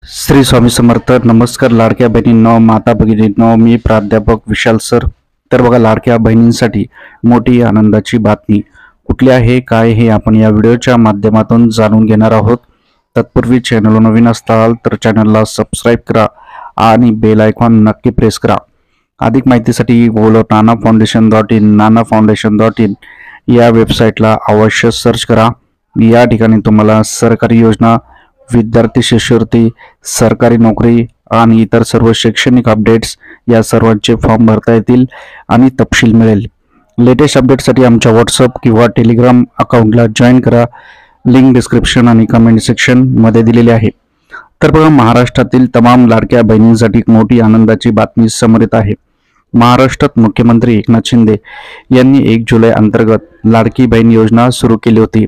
श्री स्वामी समर्थ. नमस्कार लाडक्या बहिणींनो, माता भगिनींनो, मी प्राध्यापक विशाल सर. तर बघा, लाडक्या बहिणींसाठी मोठी आनंदाची बातमी कुठली आहे, काय हे आपण या व्हिडिओच्या माध्यमातून जाणून घेणार आहोत. तत्पूर्वी चॅनलला नवीन असाल तर चॅनलला सबस्क्राईब करा आणि बेल आयकॉन नक्की प्रेस करा. अधिक माहितीसाठी गोलो nanafoundation.in nanafoundation.in या वेबसाईटला अवश्य सर्च करा. या ठिकाणी तुम्हाला सरकारी योजना, विद्यार्थी शिष्यवृत्ती, सरकारी नोकरी आणि इतर सर्व शैक्षणिक अपडेट्स या सर्वांचे फॉर्म भरता येतील आणि तपशील मिळेल. लेटेस्ट अपडेटसाठी आमच्या व्हॉट्सअप किंवा टेलिग्राम अकाउंटला जॉईन करा. लिंक डिस्क्रिप्शन आणि कमेंट सेक्शन मध्ये दिलेली आहे. तर बघा, महाराष्ट्रातील तमाम लाडक्या बहिणींसाठी मोठी आनंदाची बातमी समोर येत आहे. महाराष्ट्रात मुख्यमंत्री एकनाथ शिंदे यांनी 1 जुलै अंतर्गत लाडकी बहीण योजना सुरू केली होती.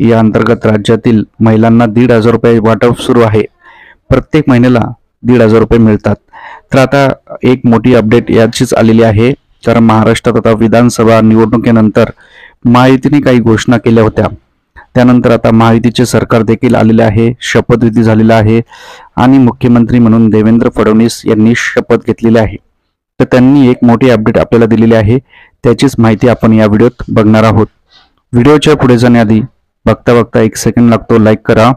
या अंतर्गत राज्यातील महिलांना 1,500 रुपये वाटप सुरू आहे. प्रत्येक महिन्याला 1,500 रुपये मिळतात. तर आता एक मोठी अपडेट याचीच आलेली आहे. कारण महाराष्ट्रात आता विधानसभा निवडणुकीनंतर महायुतीने काही घोषणा केल्या होत्या. त्यानंतर आता महायुतीचे सरकार देखील आलेले आहे, शपथविधी झालेला आहे आणि मुख्यमंत्री म्हणून देवेंद्र फडणवीस यांनी शपथ घेतलेली आहे. तर त्यांनी एक मोठी अपडेट आपल्याला दिलेली आहे, त्याचीच माहिती आपण या व्हिडिओत बघणार आहोत. व्हिडिओच्या पुढे जाण्याआधी बघता बघता 1 सेकंड लागतो, लाईक करा.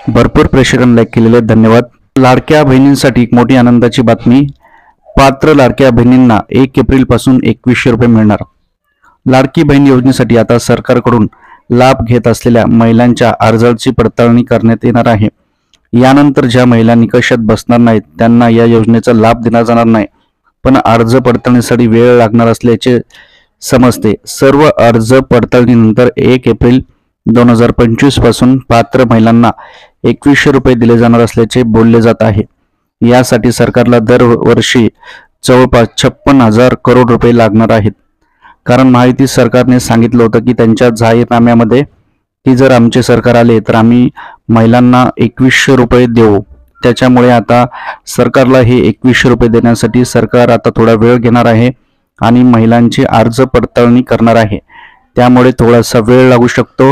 भरपूर प्रेक्षकांनी लाईक केलेले, धन्यवाद. लाडक्या बहिणींसाठी एक मोठी आनंदाची बातमी. पात्र लाडक्या बहिणींना 1 एप्रिल पासून 2100 रुपये मिळणार. लाडकी बहीण योजनेसाठी आता सरकारकडून लाभ घेत असलेल्या महिलांच्या अर्जाची पडताळणी करण्यात येणार आहे. यानंतर ज्या महिला निकषात बसणार नाहीत त्यांना या योजनेचा लाभ दिला जाणार नाही, पण अर्ज पडताळणीसाठी वेळ लागणार असल्याचे समजते. सर्व अर्ज पडताळणीनंतर 1 एप्रिल 2025 पासून पात्र महिलांना 2100 रुपये दिले जाणार असल्याचे बोलले जात आहे. यासाठी सरकारला दरवर्षी जवळपास 56,000 करोड रुपये लागणार आहेत. कारण महायुती सरकारने सांगितलं होतं की त्यांच्या जाहीरनाम्यामध्ये की जर आमचे सरकार आले तर आम्ही महिलांना 2100 रुपये देऊ. त्याच्यामुळे आता सरकारला हे 2100 रुपये देण्यासाठी सरकार आता थोडा वेळ घेणार आहे आणि महिलांची अर्ज पडताळणी करणार आहे. त्यामुळे थोडासा वेळ लागू शकतो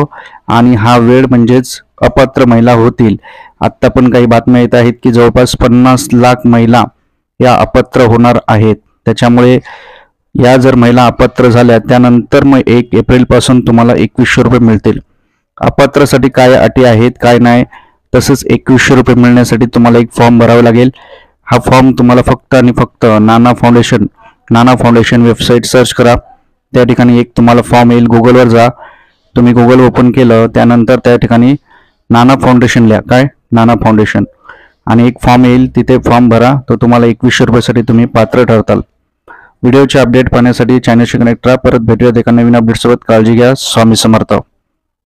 आणि हा वेळ म्हणजेच अपात्र महिला होतील. आत्ता पण काही बातम्या येत आहेत की जवळपास 50 लाख महिला या अपात्र होणार आहेत. त्याच्यामुळे या जर महिला अपात्र झाल्या त्यानंतर मग 1 एप्रिल पासून तुम्हाला 2100 रुपये मिळतील. अपात्रासाठी काय अटी आहेत, काय नाही, तसंच 2100 रुपये मिळण्यासाठी तुम्हाला एक फॉर्म भरावा लागेल. हा फॉर्म तुम्हाला फक्त आणि फक्त नाना फाउंडेशन वेबसाईट सर्च करा. त्या ठिकाणी एक तुम्हाला फॉर्म येईल. गुगलवर जा. तुम्ही गुगल ओपन केलं त्यानंतर त्या ठिकाणी नाना फाउंडेशन लिहा, काय नाना फाउंडेशन, आणि एक फॉर्म येईल. तिथे फॉर्म भरा. तो तुम्हाला 2100 रुपयासाठी तुम्ही पात्र ठरताल. व्हिडिओचे अपडेट पाहण्यासाठी चॅनलशी कनेक्ट राहा. परत भेटूयात एका नवीन अपडेट सोबत. काळजी घ्या. स्वामी समर्थ.